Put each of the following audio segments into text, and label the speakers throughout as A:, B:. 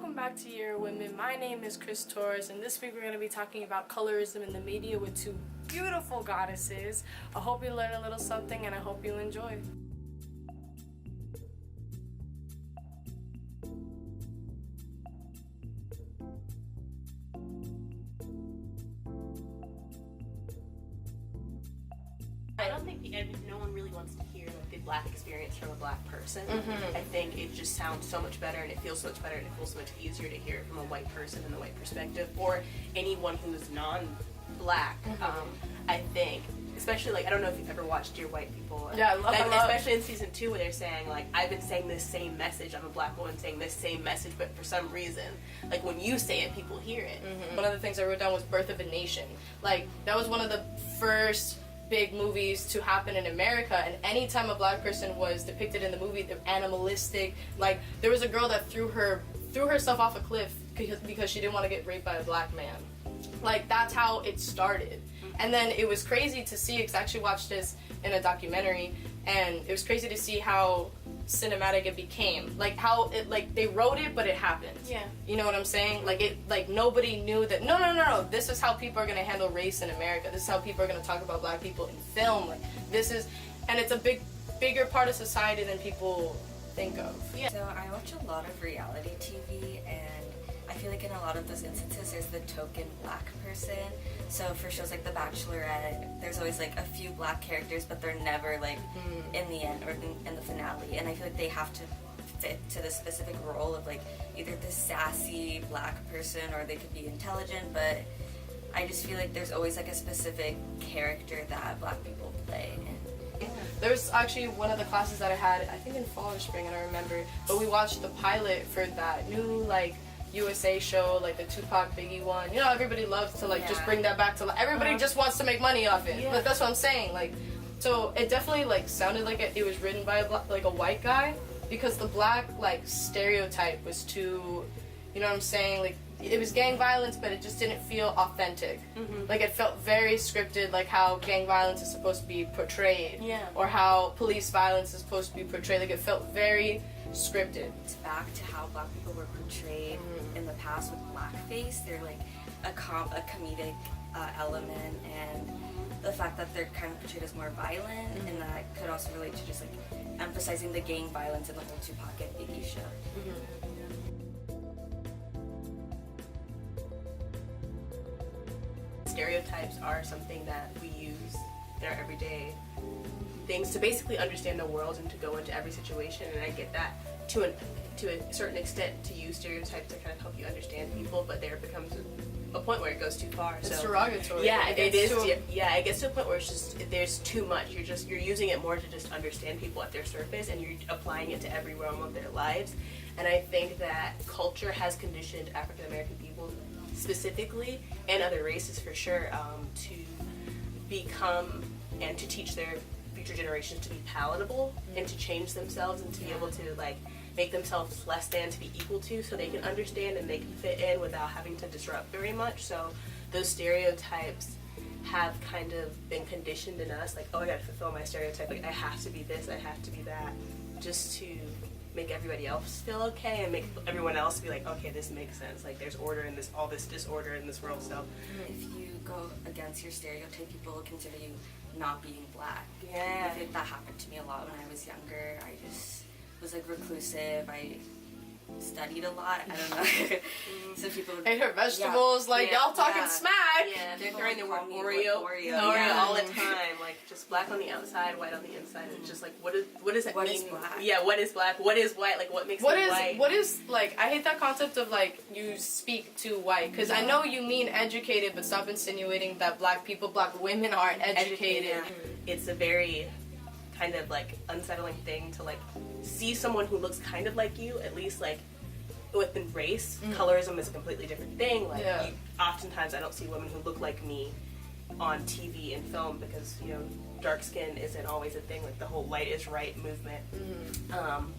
A: welcome back to Year Women. My name is Kris Torres, and this week we're going to be talking about colorism in the media with two beautiful goddesses. I hope you learn a little something, and I hope you enjoy.
B: I don't think no one really wants to hear like the black experience from a black person. I think it just sounds so much better and it feels so much better and it feels so much easier to hear it from a white person in the white perspective or anyone who's non-black. I think, especially like I don't know if you've ever watched Dear White People.
A: Yeah, I love.
B: Especially in season 2 where they're saying like I've been saying this same message. I'm a black woman saying this same message, but for some reason, like when you say it, people hear it.
A: One of the things I wrote down was Birth of a Nation. Like that was one of the first big movies to happen in America, and anytime a black person was depicted in the movie, they're animalistic. Like there was a girl that threw herself off a cliff because she didn't want to get raped by a black man. Like that's how it started. And then it was crazy to see, because I actually watched this in a documentary, and it was crazy to see how cinematic it became. Like how it, like they wrote it, but it happened. Yeah. You know what I'm saying? Like it, like nobody knew that, no, this is how people are gonna handle race in America. This is how people are gonna talk about black people in film. Like this is, and it's a bigger part of society than people think of.
C: Yeah. So I watch a lot of reality TV, and I feel like in a lot of those instances there's the token black person. So for shows like The Bachelorette, there's always like a few black characters, but they're never like in the end or in the finale. And I feel like they have to fit to the specific role of like either the sassy black person or they could be intelligent, but I just feel like there's always like a specific character that black people play.
A: There was actually one of the classes that I had, I think in fall or spring, I don't remember, but we watched the pilot for that new like USA show, like the Tupac Biggie one. You know, everybody loves to like just bring that back to life. Everybody just wants to make money off it. But that's what I'm saying. Like, so it definitely like sounded like it was written by a white guy, because the black like stereotype was too, you know what I'm saying? Like it was gang violence, but it just didn't feel authentic. Like it felt very scripted, like how gang violence is supposed to be portrayed, or how police violence is supposed to be portrayed. Like it felt very scripted.
C: It's back to how black people were portrayed in the past with blackface. They're like a comedic element, and the fact that they're kind of portrayed as more violent, and that could also relate to just like emphasizing the gang violence in the whole Tupac and Biggie show.
B: Stereotypes are something that we use in our everyday things to basically understand the world and to go into every situation, and I get that to a certain extent, to use stereotypes to kind of help you understand people, but there becomes a point where it goes too far.
A: It's derogatory.
B: Yeah, it is. Yeah, it gets to a point where it's just there's too much. You're using it more to just understand people at their surface, and you're applying it to every realm of their lives. And I think that culture has conditioned African American people specifically, and other races for sure, to become and to teach their future generations to be palatable and to change themselves and to be able to like make themselves less than to be equal to, so they can understand and they can fit in without having to disrupt very much. So those stereotypes have kind of been conditioned in us, like, oh, I gotta fulfill my stereotype, like I have to be this, I have to be that, just to make everybody else feel okay and make everyone else be like, okay, this makes sense, like there's order in this, all this disorder in this world. So
C: if you go against your stereotype, people will consider you not being black.
B: Yeah.
C: I think that happened to me a lot when I was younger. I just was like reclusive. I studied a lot. I don't know. So people
A: ate her vegetables, y'all talking smack.
B: Yeah, they're throwing the word Oreo all the time. Like just black on the outside, white on the inside. It's just like what does it mean?
C: What is black?
B: Yeah, what is black? What is white? Like what makes it white?
A: What is like? I hate that concept of like you speak to white, because I know you mean educated, but stop insinuating that black women aren't educated.
B: It's a very kind of like unsettling thing to like see someone who looks kind of like you, at least like within race. Colorism is a completely different thing. Like oftentimes I don't see women who look like me on TV and film, because you know dark skin isn't always a thing, like the whole white is right movement.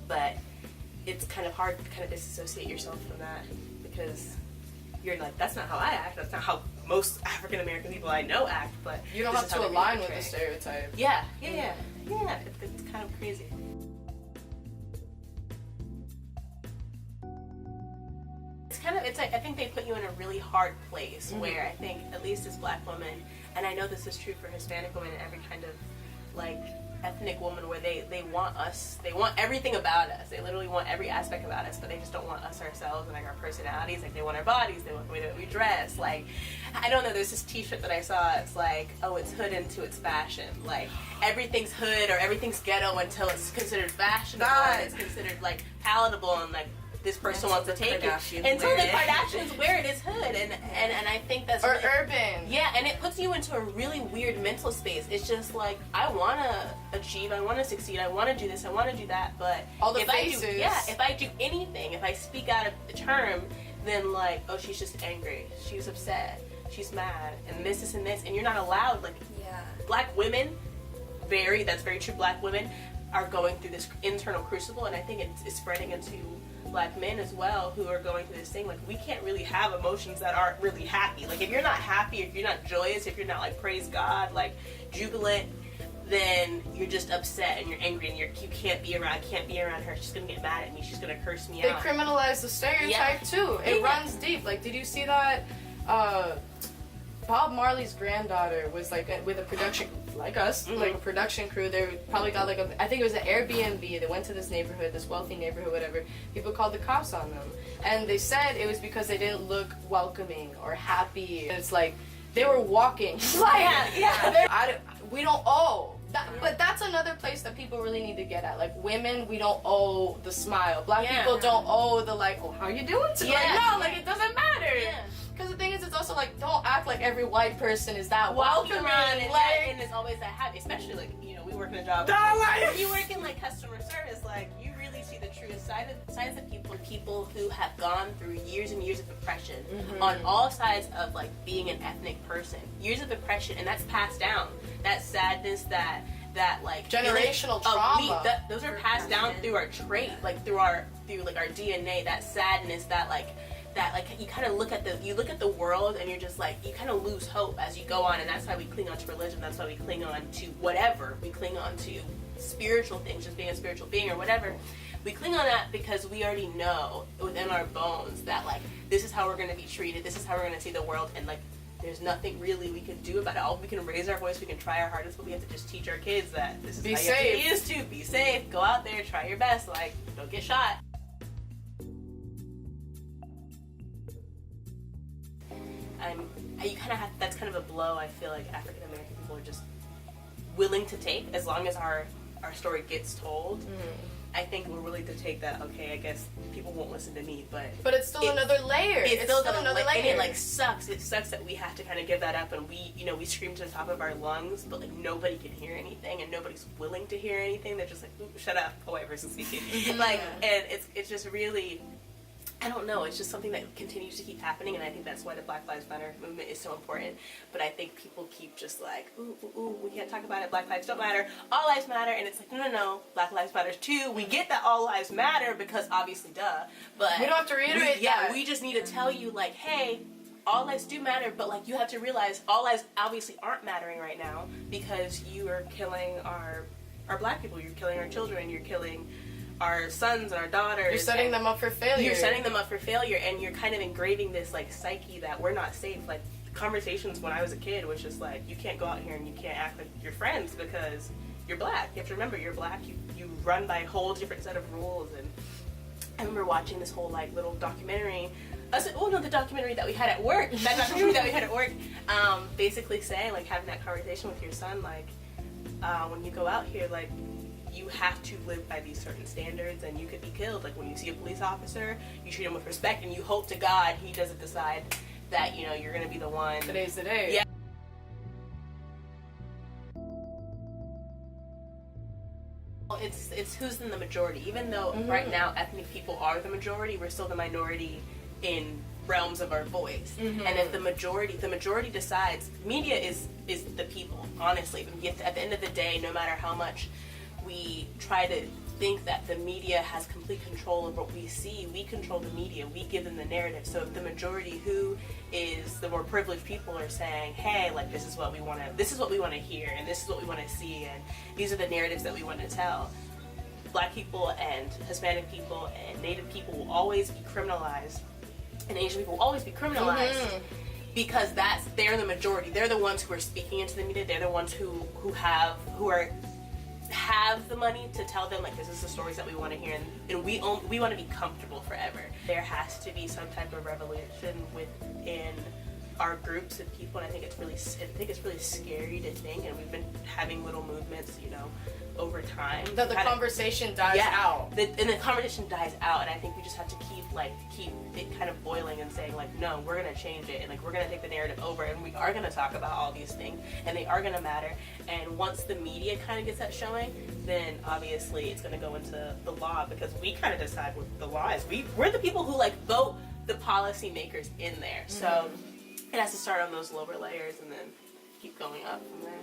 B: But it's kind of hard to kind of disassociate yourself from that, because you're like, that's not how I act, that's not how most African American people I know act, but
A: you don't have to align with the stereotype.
B: Yeah, it's kind of crazy. kind of, it's like, I think they put you in a really hard place where I think, at least as Black women, and I know this is true for Hispanic women and every kind of, like, ethnic woman, where they want us, they want everything about us. They literally want every aspect about us, but they just don't want us ourselves and, like, our personalities. Like, they want our bodies, they want the way that we dress. Like, I don't know, there's this t-shirt that I saw, it's like, oh, it's hood into its fashion. Like, everything's hood or everything's ghetto until it's considered fashionable and it's considered, like, palatable, and, like, this person wants to take it. Until the Kardashians wear it as hood, and I think that's
A: or
B: really,
A: urban.
B: Yeah, and it puts you into a really weird mental space. It's just like, I want to achieve, I want to succeed, I want to do this, I want to do that, but
A: all the
B: if
A: faces.
B: if I do anything, if I speak out of the term, then like, oh, she's just angry, she's upset, she's mad, and this, and you're not allowed. Like, Black women, that's very true. Black women are going through this internal crucible, and I think it's spreading into Black men as well, who are going through this thing. Like, we can't really have emotions that aren't really happy. Like, if you're not happy, if you're not joyous, if you're not, like, praise God, like, jubilant, then you're just upset and you're angry and you can't be around her. She's gonna get mad at me. She's gonna curse me out.
A: They criminalize the stereotype too. It runs deep. Like, did you see that? Bob Marley's granddaughter was like with a production, like us, like a production crew. They probably got like I think it was an Airbnb. They went to this neighborhood, this wealthy neighborhood, whatever. People called the cops on them, and they said it was because they didn't look welcoming or happy. And it's like they were walking. Like, we don't owe. But that's another place that people really need to get at. Like, women, we don't owe the smile. Black people don't owe the, like, oh, how you doing today? Like, no, like, it doesn't matter. Because the thing is, it's also like, don't act like every white person is that welcoming.
B: And it's always that happy, especially, like, you know, we work in a job. When you work in, like, customer service, like, you really see the truest sides of people who have gone through years and years of oppression on all sides of, like, being an ethnic person. Years of oppression, and that's passed down. That sadness, that like
A: generational trauma.
B: Those are passed down through our trait, like through our DNA. That sadness, that you kind of look at the world and you're just like, you kind of lose hope as you go on, and that's why we cling on to religion. That's why we cling on to whatever. We cling on to spiritual things, just being a spiritual being or whatever. We cling on that because we already know within our bones that, like, this is how we're going to be treated. This is how we're going to see the world, and, like, there's nothing really we can do about it. All we can raise our voice, we can try our hardest, but we have to just teach our kids that this is how you have to be used to. Be safe. Go out there, try your best. Like, don't get shot. You kind of have. That's kind of a blow. I feel like African American people are just willing to take as long as our story gets told. I think we're willing to take that. Okay, I guess people won't listen to me, but
A: it's still another layer. It's still another layer,
B: and it like sucks. It sucks that we have to kind of give that up, and we scream to the top of our lungs, but like nobody can hear anything, and nobody's willing to hear anything. They're just like, ooh, shut up, a white person speaking. Like, and it's just really, I don't know, it's just something that continues to keep happening, and I think that's why the Black Lives Matter movement is so important. But I think people keep just like, ooh, we can't talk about it, Black lives don't matter, all lives matter, and it's like, no, Black lives matter too. We get that all lives matter because obviously, duh, but
A: we don't have to reiterate that.
B: We just need to tell you, like, hey, all lives do matter, but like you have to realize all lives obviously aren't mattering right now because you are killing our Black people, you're killing our children, you're killing our sons and our daughters.
A: You're setting them up for failure.
B: And you're kind of engraving this like psyche that we're not safe. Like, conversations when I was a kid was just like, you can't go out here and you can't act like you're friends because you're Black. You have to remember, you're Black. You run by a whole different set of rules. And I remember watching this whole like little documentary. The documentary that we had at work. Basically saying, like, having that conversation with your son, like, when you go out here, like, you have to live by these certain standards, and you could be killed. Like, when you see a police officer, you treat him with respect, and you hope to God he doesn't decide that, you know, you're going to be the one.
A: Today's the day.
B: Yeah. It's who's in the majority. Even though right now ethnic people are the majority, we're still the minority in realms of our voice. And if the majority decides, media is the people, honestly. At the end of the day, no matter how much we try to think that the media has complete control of what we see, we control the media, we give them the narrative. So if the majority, who is the more privileged people, are saying, hey, like, this is what we want to hear, and this is what we want to see, and these are the narratives that we want to tell, Black people and Hispanic people and Native people will always be criminalized and Asian people will always be criminalized because they're the majority. They're the ones who are speaking into the media. They're the ones who have the money to tell them, like, this is the stories that we want to hear, and we want to be comfortable forever. There has to be some type of revolution within our groups of people, and I think it's really scary to think, and we've been having little movements, you know, over time.
A: That the conversation dies out.
B: And the conversation dies out, and I think we just have to keep it kind of boiling and saying, like, no, we're gonna change it, and like we're gonna take the narrative over, and we are gonna talk about all these things, and they are gonna matter. And once the media kind of gets that showing, then obviously it's gonna go into the law, because we kind of decide what the law is. We're the people who like vote the policy makers in there. So it has to start on those lower layers and then keep going up from there.